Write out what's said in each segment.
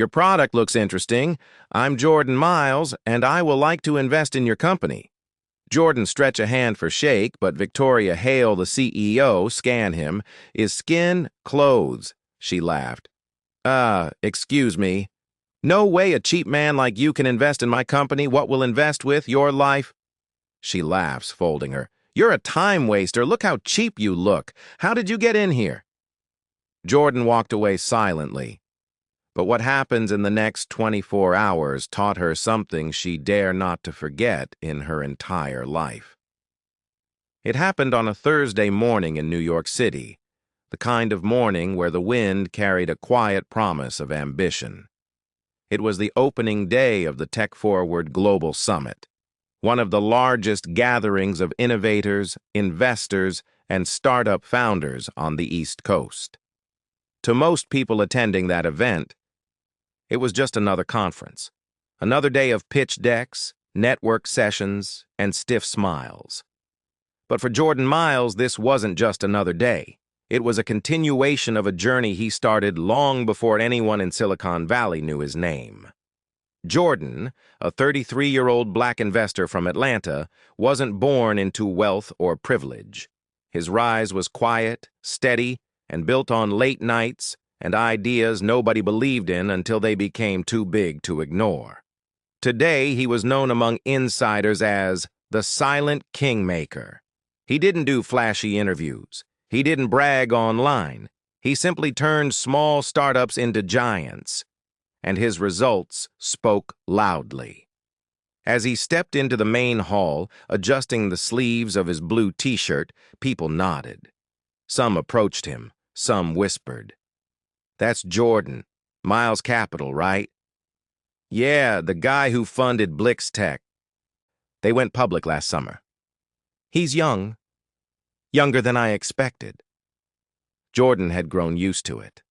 Your product looks interesting. I'm Jordan Miles, and I will like to invest in your company. Jordan stretch a hand for shake, but Victoria Hale, the CEO, scan him. Is skin clothes? She laughed. Excuse me. No way a cheap man like you can invest in my company. What will invest with your life? She laughs, folding her. You're a time waster. Look how cheap you look. How did you get in here? Jordan walked away silently. But what happens in the next 24 hours taught her something she dare not to forget in her entire life. It happened on a Thursday morning in New York City, the kind of morning where the wind carried a quiet promise of ambition. It was the opening day of the Tech Forward Global Summit, one of the largest gatherings of innovators, investors, and startup founders on the East Coast. To most people attending that event, it was just another conference, another day of pitch decks, network sessions, and stiff smiles. But for Jordan Miles, this wasn't just another day. It was a continuation of a journey he started long before anyone in Silicon Valley knew his name. Jordan, a 33-year-old black investor from Atlanta, wasn't born into wealth or privilege. His rise was quiet, steady, and built on late nights and ideas nobody believed in until they became too big to ignore. Today, he was known among insiders as the Silent Kingmaker. He didn't do flashy interviews. He didn't brag online. He simply turned small startups into giants, and his results spoke loudly. As he stepped into the main hall, adjusting the sleeves of his blue t-shirt, people nodded. Some approached him, some whispered. That's Jordan, Miles Capital, right? Yeah, the guy who funded Blix Tech. They went public last summer. He's young, younger than I expected. Jordan had grown used to it.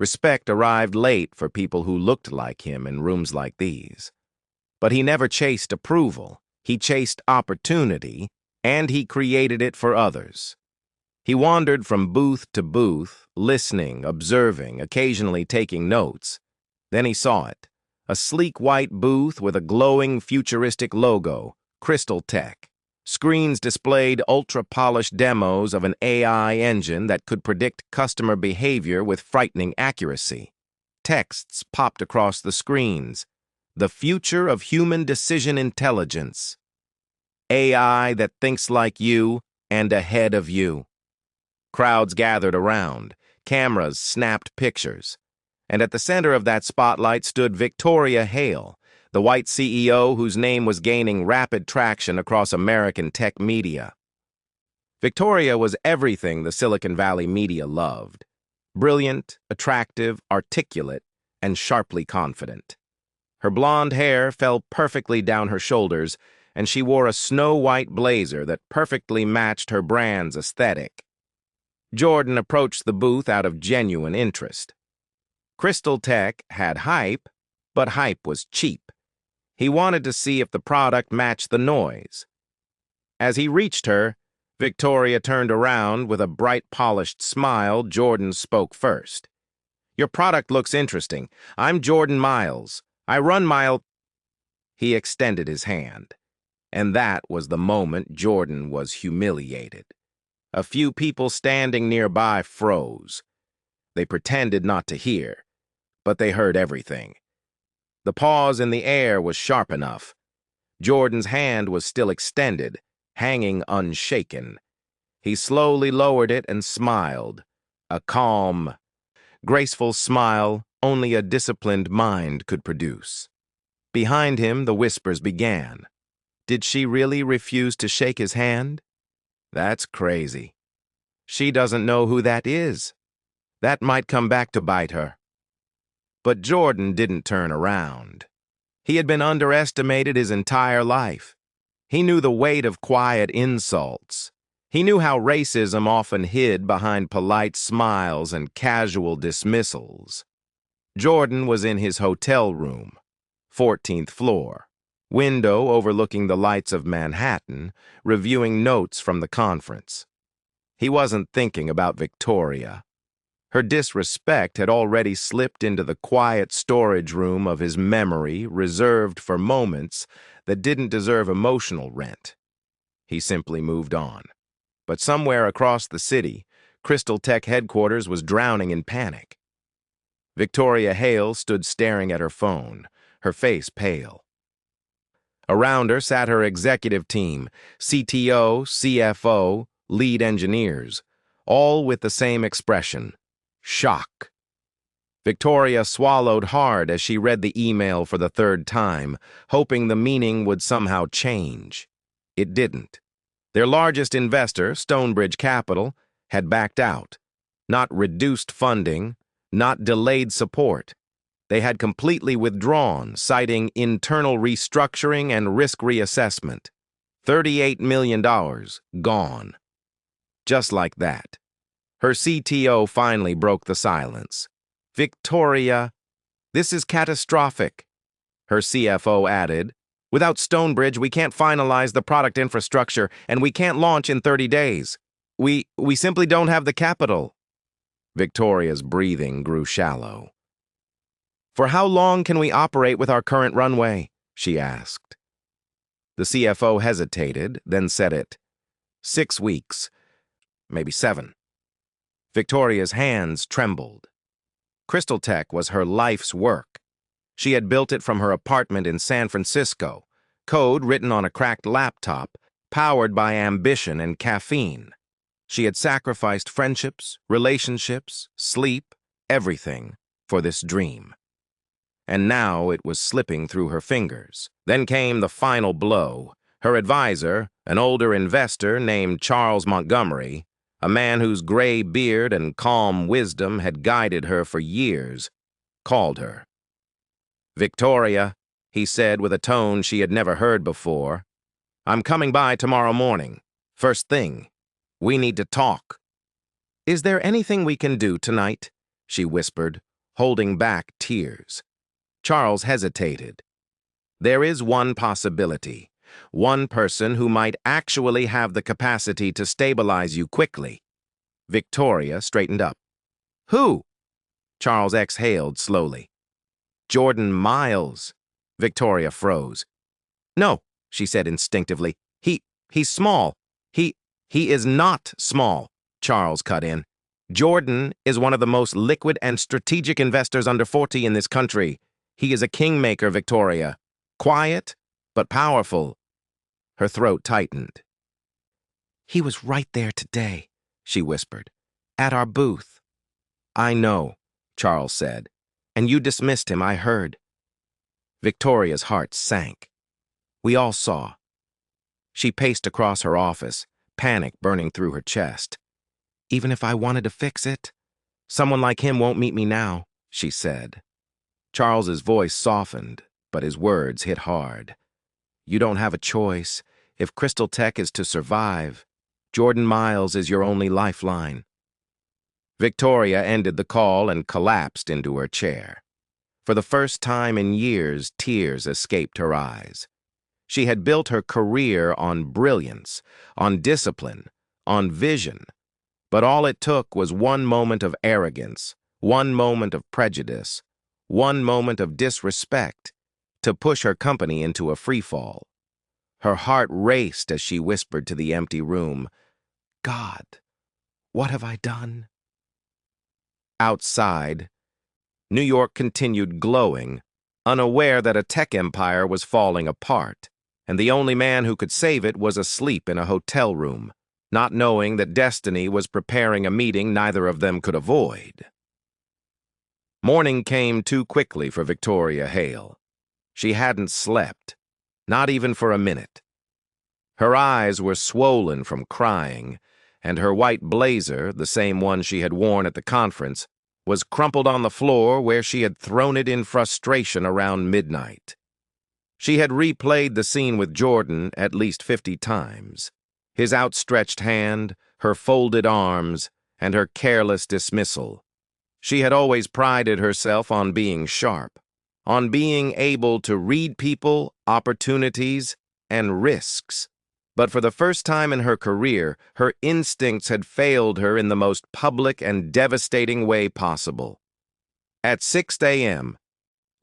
Respect arrived late for people who looked like him in rooms like these. But he never chased approval. He chased opportunity, and he created it for others. He wandered from booth to booth, listening, observing, occasionally taking notes. Then he saw it, a sleek white booth with a glowing futuristic logo, Crystal Tech. Screens displayed ultra-polished demos of an AI engine that could predict customer behavior with frightening accuracy. Texts popped across the screens. The future of human decision intelligence. AI that thinks like you and ahead of you. Crowds gathered around. Cameras snapped pictures. And at the center of that spotlight stood Victoria Hale, the white CEO whose name was gaining rapid traction across American tech media. Victoria was everything the Silicon Valley media loved. Brilliant, attractive, articulate, and sharply confident. Her blonde hair fell perfectly down her shoulders, and she wore a snow-white blazer that perfectly matched her brand's aesthetic. Jordan approached the booth out of genuine interest. Crystal Tech had hype, but hype was cheap. He wanted to see if the product matched the noise. As he reached her, Victoria turned around with a bright, polished smile. Jordan spoke first. Your product looks interesting. I'm Jordan Miles. I run Mile. He extended his hand. And that was the moment Jordan was humiliated. A few people standing nearby froze. They pretended not to hear, but they heard everything. The pause in the air was sharp enough. Jordan's hand was still extended, hanging unshaken. He slowly lowered it and smiled, a calm, graceful smile only a disciplined mind could produce. Behind him, the whispers began. Did she really refuse to shake his hand? That's crazy. She doesn't know who that is. That might come back to bite her. But Jordan didn't turn around. He had been underestimated his entire life. He knew the weight of quiet insults. He knew how racism often hid behind polite smiles and casual dismissals. Jordan was in his hotel room, 14th floor, window overlooking the lights of Manhattan, reviewing notes from the conference. He wasn't thinking about Victoria. Her disrespect had already slipped into the quiet storage room of his memory, reserved for moments that didn't deserve emotional rent. He simply moved on. But somewhere across the city, Crystal Tech headquarters was drowning in panic. Victoria Hale stood staring at her phone, her face pale. Around her sat her executive team, CTO, CFO, lead engineers, all with the same expression: shock. Victoria swallowed hard as she read the email for the third time, hoping the meaning would somehow change. It didn't. Their largest investor, Stonebridge Capital, had backed out. Not reduced funding, not delayed support. They had completely withdrawn, citing internal restructuring and risk reassessment. $38 million gone. Just like that. Her CTO finally broke the silence. Victoria, this is catastrophic. Her CFO added, without Stonebridge, we can't finalize the product infrastructure, and we can't launch in 30 days. We simply don't have the capital. Victoria's breathing grew shallow. For how long can we operate with our current runway? She asked. The CFO hesitated, then said it. 6 weeks, maybe 7. Victoria's hands trembled. Crystal Tech was her life's work. She had built it from her apartment in San Francisco, code written on a cracked laptop, powered by ambition and caffeine. She had sacrificed friendships, relationships, sleep, everything for this dream. And now it was slipping through her fingers. Then came the final blow. Her advisor, an older investor named Charles Montgomery, a man whose gray beard and calm wisdom had guided her for years, called her. Victoria, he said with a tone she had never heard before, I'm coming by tomorrow morning. First thing. We need to talk. Is there anything we can do tonight? She whispered, holding back tears. Charles hesitated. There is one possibility. One person who might actually have the capacity to stabilize you quickly. Victoria straightened up. Who? Charles exhaled slowly. Jordan Miles. Victoria froze. No, she said instinctively. He's small. He is not small, Charles cut in. Jordan is one of the most liquid and strategic investors under 40 in this country. He is a kingmaker, Victoria. Quiet, but powerful. Her throat tightened. He was right there today, she whispered. At our booth. I know, Charles said. And you dismissed him, I heard. Victoria's heart sank. We all saw. She paced across her office, panic burning through her chest. Even if I wanted to fix it, someone like him won't meet me now, she said. Charles's voice softened, but his words hit hard. You don't have a choice. If Crystal Tech is to survive, Jordan Miles is your only lifeline. Victoria ended the call and collapsed into her chair. For the first time in years, tears escaped her eyes. She had built her career on brilliance, on discipline, on vision. But all it took was one moment of arrogance, one moment of prejudice, one moment of disrespect to push her company into a freefall. Her heart raced as she whispered to the empty room, God, what have I done? Outside, New York continued glowing, unaware that a tech empire was falling apart, and the only man who could save it was asleep in a hotel room, not knowing that destiny was preparing a meeting neither of them could avoid. Morning came too quickly for Victoria Hale. She hadn't slept, not even for a minute. Her eyes were swollen from crying, and her white blazer, the same one she had worn at the conference, was crumpled on the floor where she had thrown it in frustration around midnight. She had replayed the scene with Jordan at least 50 times. His outstretched hand, her folded arms, and her careless dismissal. She had always prided herself on being sharp, on being able to read people, opportunities, and risks. But for the first time in her career, her instincts had failed her in the most public and devastating way possible. At 6 a.m.,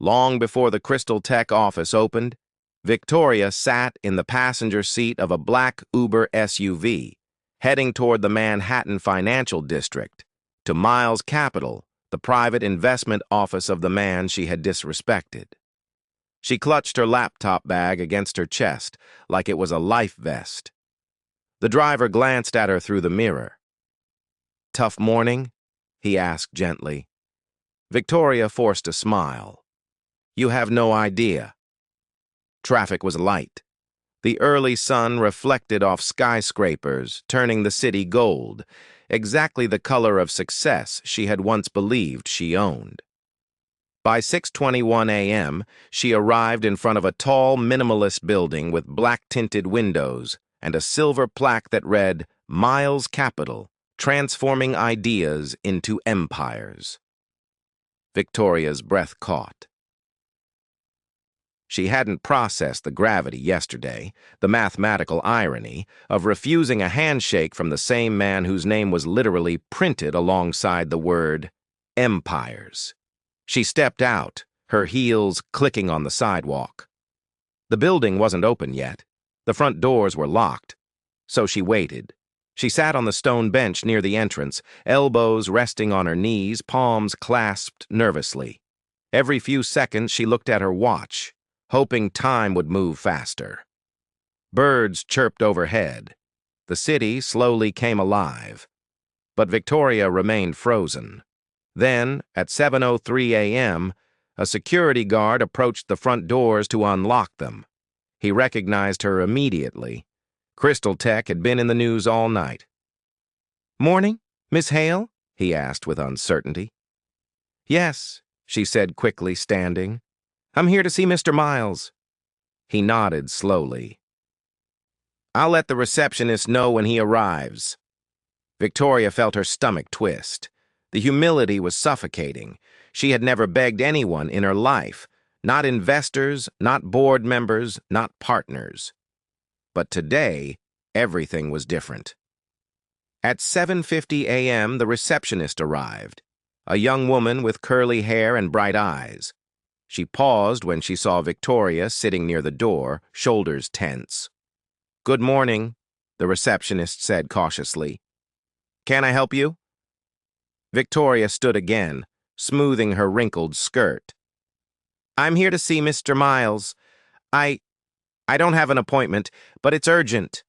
long before the Crystal Tech office opened, Victoria sat in the passenger seat of a black Uber SUV, heading toward the Manhattan Financial District, to Miles Capital, the private investment office of the man she had disrespected. She clutched her laptop bag against her chest like it was a life vest. The driver glanced at her through the mirror. "Tough morning?" he asked gently. Victoria forced a smile. "You have no idea." Traffic was light. The early sun reflected off skyscrapers, turning the city gold, exactly the color of success she had once believed she owned. By 6:21 a.m., she arrived in front of a tall, minimalist building with black-tinted windows and a silver plaque that read, "Miles Capital, Transforming Ideas into Empires." Victoria's breath caught. She hadn't processed the gravity yesterday, the mathematical irony of refusing a handshake from the same man whose name was literally printed alongside the word empires. She stepped out, her heels clicking on the sidewalk. The building wasn't open yet. The front doors were locked. So she waited. She sat on the stone bench near the entrance, elbows resting on her knees, palms clasped nervously. Every few seconds she looked at her watch, hoping time would move faster. Birds chirped overhead. The city slowly came alive. But Victoria remained frozen. Then, at 7:03 a.m., a security guard approached the front doors to unlock them. He recognized her immediately. Crystal Tech had been in the news all night. "Morning, Miss Hale?" he asked with uncertainty. "Yes," she said quickly, standing. "I'm here to see Mr. Miles." He nodded slowly. "I'll let the receptionist know when he arrives." Victoria felt her stomach twist. The humility was suffocating. She had never begged anyone in her life, not investors, not board members, not partners. But today, everything was different. At 7:50 a.m., the receptionist arrived, a young woman with curly hair and bright eyes. She paused when she saw Victoria sitting near the door, shoulders tense. "Good morning," the receptionist said cautiously. "Can I help you?" Victoria stood again, smoothing her wrinkled skirt. "I'm here to see Mr. Miles. I don't have an appointment, but it's urgent."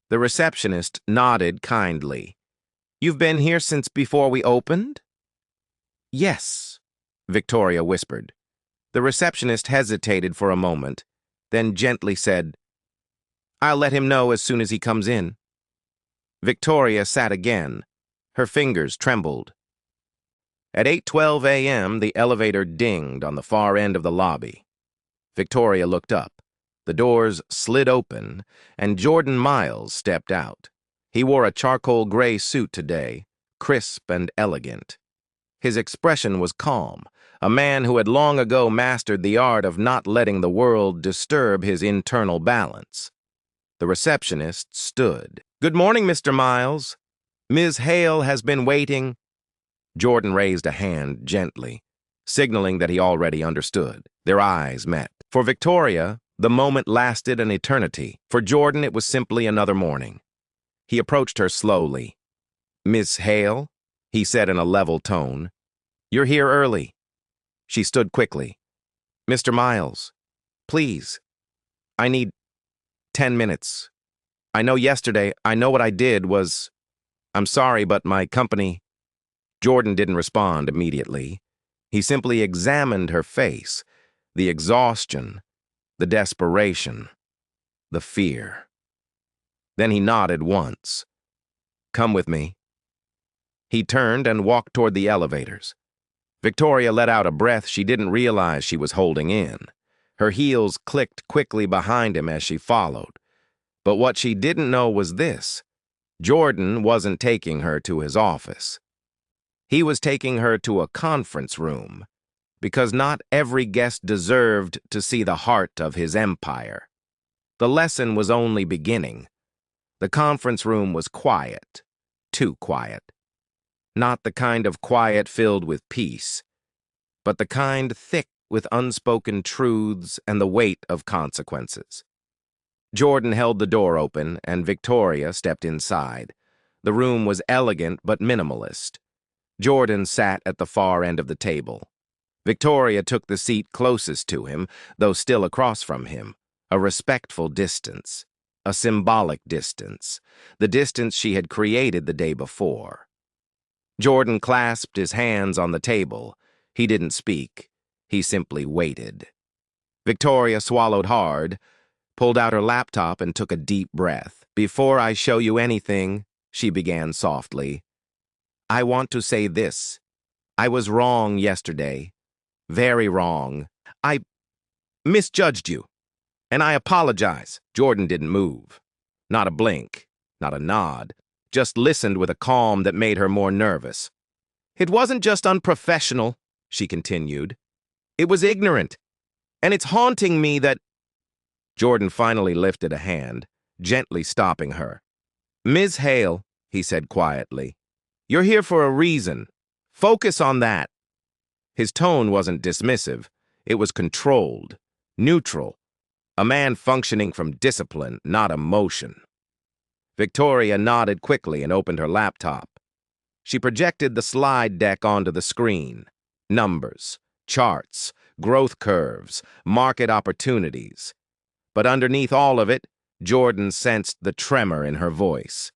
The receptionist nodded kindly. "You've been here since before we opened?" "Yes," Victoria whispered. The receptionist hesitated for a moment, then gently said, "I'll let him know as soon as he comes in." Victoria sat again. Her fingers trembled. At 8:12 a.m., the elevator dinged on the far end of the lobby. Victoria looked up. The doors slid open, and Jordan Miles stepped out. He wore a charcoal gray suit today, crisp and elegant. His expression was calm, a man who had long ago mastered the art of not letting the world disturb his internal balance. The receptionist stood. "Good morning, Mr. Miles. Ms. Hale has been waiting." Jordan raised a hand gently, signaling that he already understood. Their eyes met. For Victoria, the moment lasted an eternity. For Jordan, it was simply another morning. He approached her slowly. "Miss Hale," he said in a level tone, "you're here early." She stood quickly. "Mr. Miles, please, I need 10 minutes. I know what I did was, I'm sorry, but my company—" Jordan didn't respond immediately. He simply examined her face, the exhaustion, the desperation, the fear. Then he nodded once. "Come with me." He turned and walked toward the elevators. Victoria let out a breath she didn't realize she was holding in. Her heels clicked quickly behind him as she followed. But what she didn't know was this: Jordan wasn't taking her to his office. He was taking her to a conference room, because not every guest deserved to see the heart of his empire. The lesson was only beginning. The conference room was quiet, too quiet. Not the kind of quiet filled with peace, but the kind thick with unspoken truths and the weight of consequences. Jordan held the door open, and Victoria stepped inside. The room was elegant but minimalist. Jordan sat at the far end of the table. Victoria took the seat closest to him, though still across from him, a respectful distance, a symbolic distance, the distance she had created the day before. Jordan clasped his hands on the table. He didn't speak. He simply waited. Victoria swallowed hard, pulled out her laptop, and took a deep breath. "Before I show you anything," she began softly, "I want to say this. I was wrong yesterday. Very wrong. I misjudged you. And I apologize." Jordan didn't move. Not a blink, not a nod. Just listened with a calm that made her more nervous. "It wasn't just unprofessional," she continued. "It was ignorant. And it's haunting me that—" Jordan finally lifted a hand, gently stopping her. "Ms. Hale," he said quietly, "you're here for a reason. Focus on that." His tone wasn't dismissive. It was controlled, neutral, a man functioning from discipline, not emotion. Victoria nodded quickly and opened her laptop. She projected the slide deck onto the screen. Numbers, charts, growth curves, market opportunities. But underneath all of it, Jordan sensed the tremor in her voice.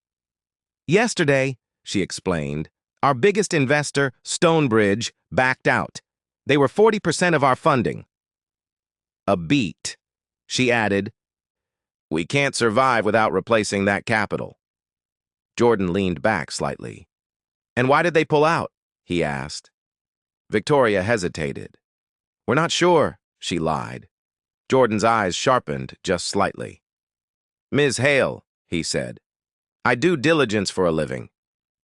"Yesterday," she explained, "our biggest investor, Stonebridge, backed out. They were 40% of our funding." "A beat," she added. "We can't survive without replacing that capital." Jordan leaned back slightly. "And why did they pull out?" he asked. Victoria hesitated. "We're not sure," she lied. Jordan's eyes sharpened just slightly. "Ms. Hale," he said, "I do diligence for a living.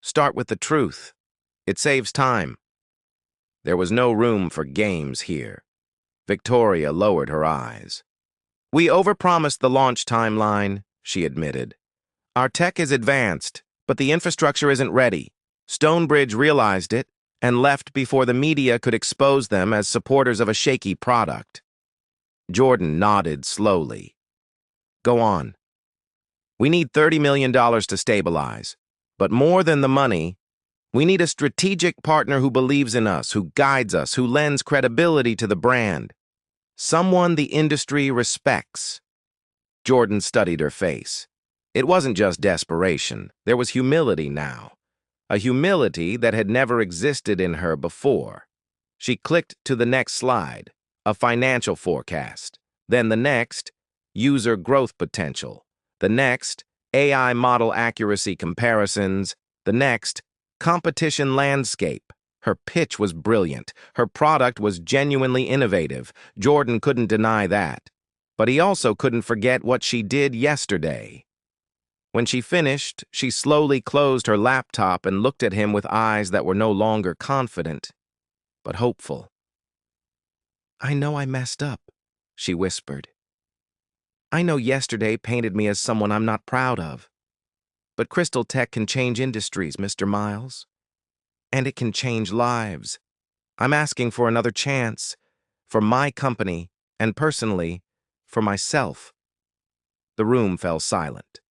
Start with the truth. It saves time." There was no room for games here. Victoria lowered her eyes. "We overpromised the launch timeline," she admitted. "Our tech is advanced, but the infrastructure isn't ready. Stonebridge realized it and left before the media could expose them as supporters of a shaky product." Jordan nodded slowly. "Go on." "We need $30 million to stabilize. But more than the money, we need a strategic partner who believes in us, who guides us, who lends credibility to the brand. Someone the industry respects." Jordan studied her face. It wasn't just desperation. There was humility now. A humility that had never existed in her before. She clicked to the next slide, a financial forecast. Then the next, user growth potential. The next, AI model accuracy comparisons. The next, competition landscape. Her pitch was brilliant. Her product was genuinely innovative. Jordan couldn't deny that. But he also couldn't forget what she did yesterday. When she finished, she slowly closed her laptop and looked at him with eyes that were no longer confident, but hopeful. "I know I messed up," she whispered. "I know yesterday painted me as someone I'm not proud of. But Crystal Tech can change industries, Mr. Miles. And it can change lives. I'm asking for another chance, for my company, and personally, for myself." The room fell silent.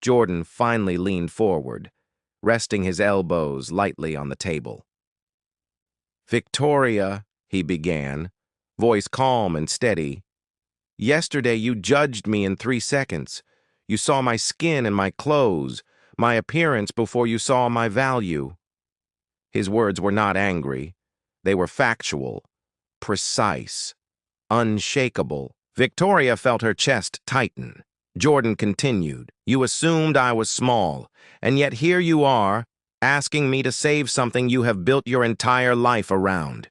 Jordan finally leaned forward, resting his elbows lightly on the table. "Victoria," he began, voice calm and steady, "yesterday you judged me in 3 seconds. You saw my skin and my clothes, my appearance before you saw my value." His words were not angry. They were factual, precise, unshakable. Victoria felt her chest tighten. Jordan continued, "You assumed I was small, and yet here you are, asking me to save something you have built your entire life around."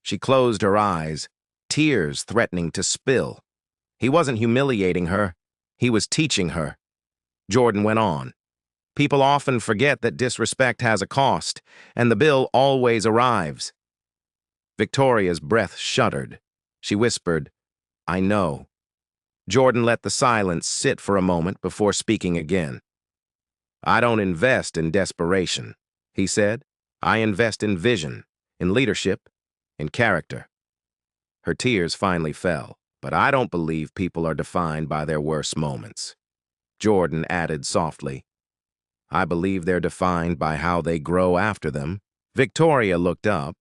She closed her eyes, tears threatening to spill. He wasn't humiliating her. He was teaching her. Jordan went on. "People often forget that disrespect has a cost, and the bill always arrives." Victoria's breath shuddered. She whispered, "I know." Jordan let the silence sit for a moment before speaking again. I don't invest in desperation, he said. I invest in vision, in leadership, in character. Her tears finally fell, but I don't believe people are defined by their worst moments. Jordan added softly, I believe they're defined by how they grow after them. Victoria looked up,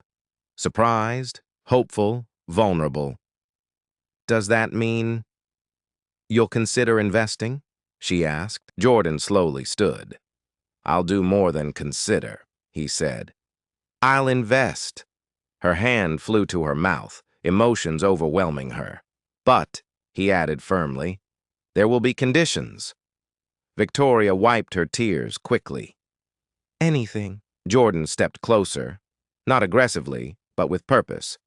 surprised, hopeful, vulnerable. Does that mean you'll consider investing? She asked. Jordan slowly stood. I'll do more than consider, he said. I'll invest. Her hand flew to her mouth, emotions overwhelming her. But, he added firmly, there will be conditions. Victoria wiped her tears quickly. Anything. Jordan stepped closer, not aggressively, but with purpose.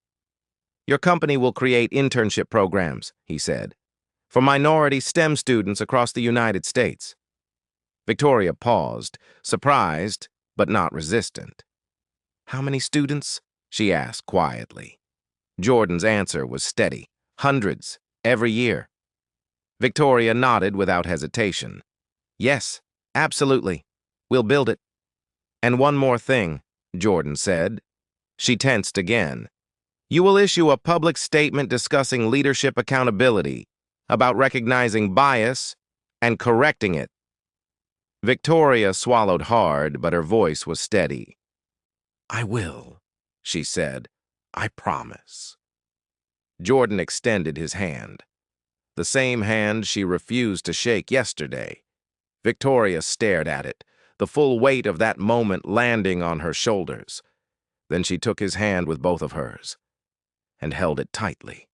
Your company will create internship programs, he said, for minority STEM students across the United States. Victoria paused, surprised, but not resistant. How many students? She asked quietly. Jordan's answer was steady. Hundreds, every year. Victoria nodded without hesitation. Yes, absolutely. We'll build it. And one more thing, Jordan said. She tensed again. You will issue a public statement discussing leadership accountability, about recognizing bias and correcting it. Victoria swallowed hard, but her voice was steady. I will, she said. I promise. Jordan extended his hand. The same hand she refused to shake yesterday. Victoria stared at it, the full weight of that moment landing on her shoulders. Then she took his hand with both of hers and held it tightly.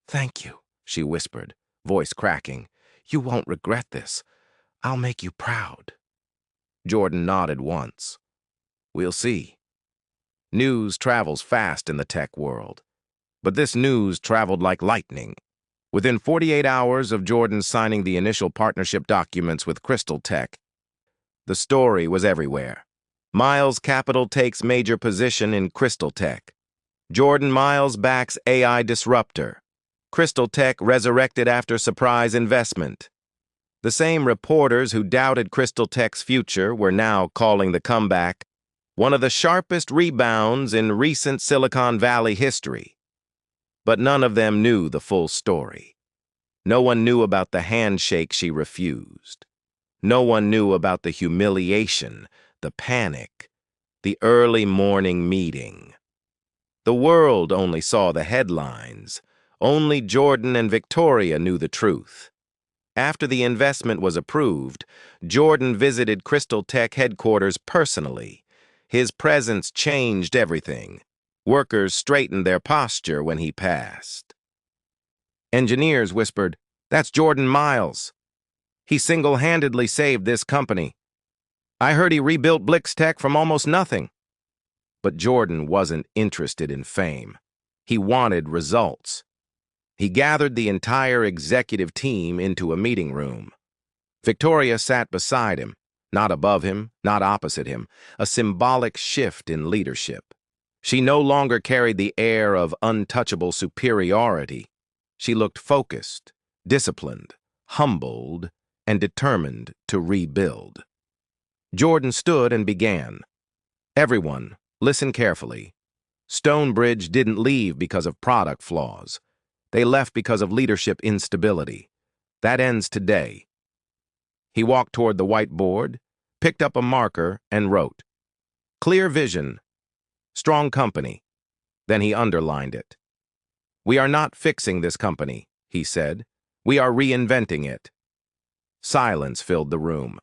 Thank you, she whispered, voice cracking. You won't regret this. I'll make you proud. Jordan nodded once. We'll see. News travels fast in the tech world. But this news traveled like lightning. Within 48 hours of Jordan signing the initial partnership documents with Crystal Tech, the story was everywhere. Miles Capital takes major position in Crystal Tech. Jordan Miles backs AI disruptor. Crystal Tech resurrected after surprise investment. The same reporters who doubted Crystal Tech's future were now calling the comeback one of the sharpest rebounds in recent Silicon Valley history. But none of them knew the full story. No one knew about the handshake she refused. No one knew about the humiliation, the panic, the early morning meeting. The world only saw the headlines. Only Jordan and Victoria knew the truth. After the investment was approved, Jordan visited Crystal Tech headquarters personally. His presence changed everything. Workers straightened their posture when he passed. Engineers whispered, "That's Jordan Miles. He single-handedly saved this company. I heard he rebuilt Blix-Tech from almost nothing." But Jordan wasn't interested in fame. He wanted results. He gathered the entire executive team into a meeting room. Victoria sat beside him, not above him, not opposite him, a symbolic shift in leadership. She no longer carried the air of untouchable superiority. She looked focused, disciplined, humbled, and determined to rebuild. Jordan stood and began. Everyone, listen carefully. Stonebridge didn't leave because of product flaws. They left because of leadership instability. That ends today. He walked toward the whiteboard, picked up a marker, and wrote, "Clear vision, strong company." Then he underlined it. "We are not fixing this company," he said. "We are reinventing it." Silence filled the room.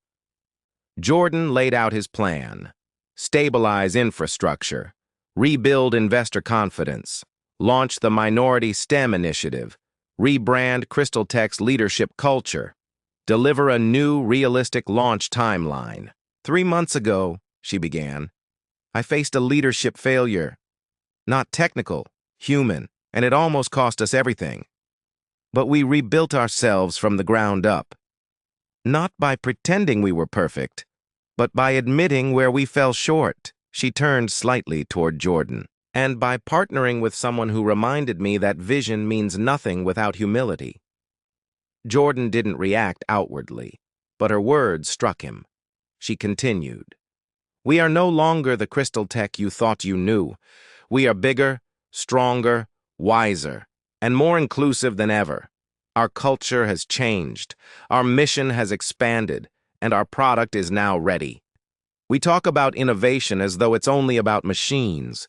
Jordan laid out his plan: stabilize infrastructure, rebuild investor confidence, launch the Minority STEM initiative, rebrand Crystal Tech's leadership culture, deliver a new, realistic launch timeline. 3 months ago, she began, I faced a leadership failure. Not technical, human, and it almost cost us everything. But we rebuilt ourselves from the ground up. Not by pretending we were perfect, but by admitting where we fell short. She turned slightly toward Jordan. And by partnering with someone who reminded me that vision means nothing without humility. Jordan didn't react outwardly, but her words struck him. She continued, "We are no longer the Crystal Tech you thought you knew. We are bigger, stronger, wiser, and more inclusive than ever. Our culture has changed, our mission has expanded, and our product is now ready. We talk about innovation as though it's only about machines.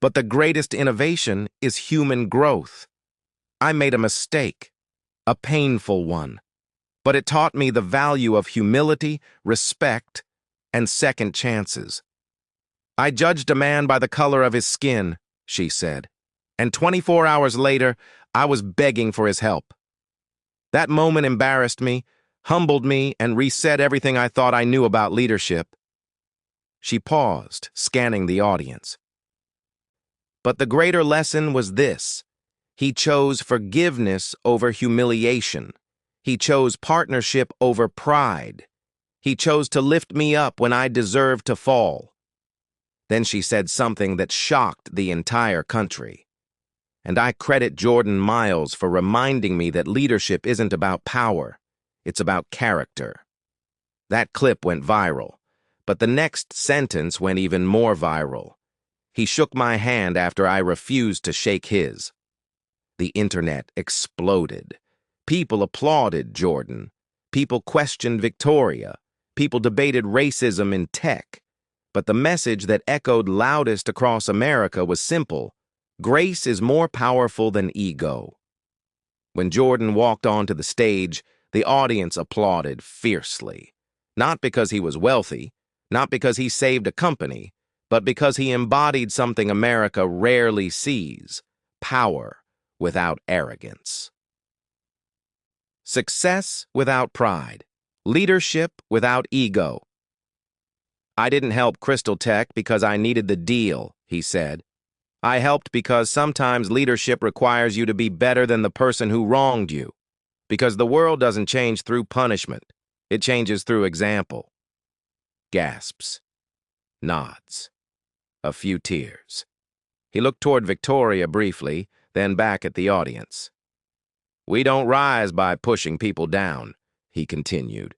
But the greatest innovation is human growth. I made a mistake, a painful one, but it taught me the value of humility, respect, and second chances. I judged a man by the color of his skin," she said, "and 24 hours later, I was begging for his help. That moment embarrassed me, humbled me, and reset everything I thought I knew about leadership." She paused, scanning the audience. But the greater lesson was this: he chose forgiveness over humiliation. He chose partnership over pride. He chose to lift me up when I deserved to fall. Then she said something that shocked the entire country. And I credit Jordan Miles for reminding me that leadership isn't about power, it's about character. That clip went viral, but the next sentence went even more viral. He shook my hand after I refused to shake his. The internet exploded. People applauded Jordan. People questioned Victoria. People debated racism in tech. But the message that echoed loudest across America was simple: grace is more powerful than ego. When Jordan walked onto the stage, the audience applauded fiercely. Not because he was wealthy, not because he saved a company, but because he embodied something America rarely sees: power without arrogance. Success without pride. Leadership without ego. "I didn't help Crystal Tech because I needed the deal," he said. "I helped because sometimes leadership requires you to be better than the person who wronged you. Because the world doesn't change through punishment. It changes through example." Gasps. Nods. A few tears. He looked toward Victoria briefly, then back at the audience. "We don't rise by pushing people down," he continued.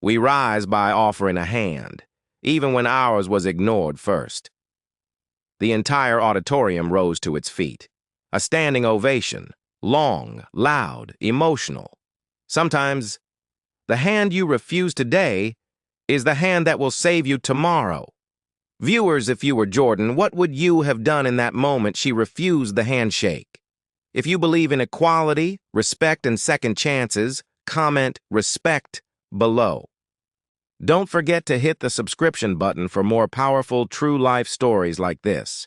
"We rise by offering a hand, even when ours was ignored first." The entire auditorium rose to its feet. A standing ovation, long, loud, emotional. Sometimes, the hand you refuse today is the hand that will save you tomorrow. Viewers, if you were Jordan, what would you have done in that moment she refused the handshake? If you believe in equality, respect, and second chances, comment respect below. Don't forget to hit the subscription button for more powerful, true-life stories like this.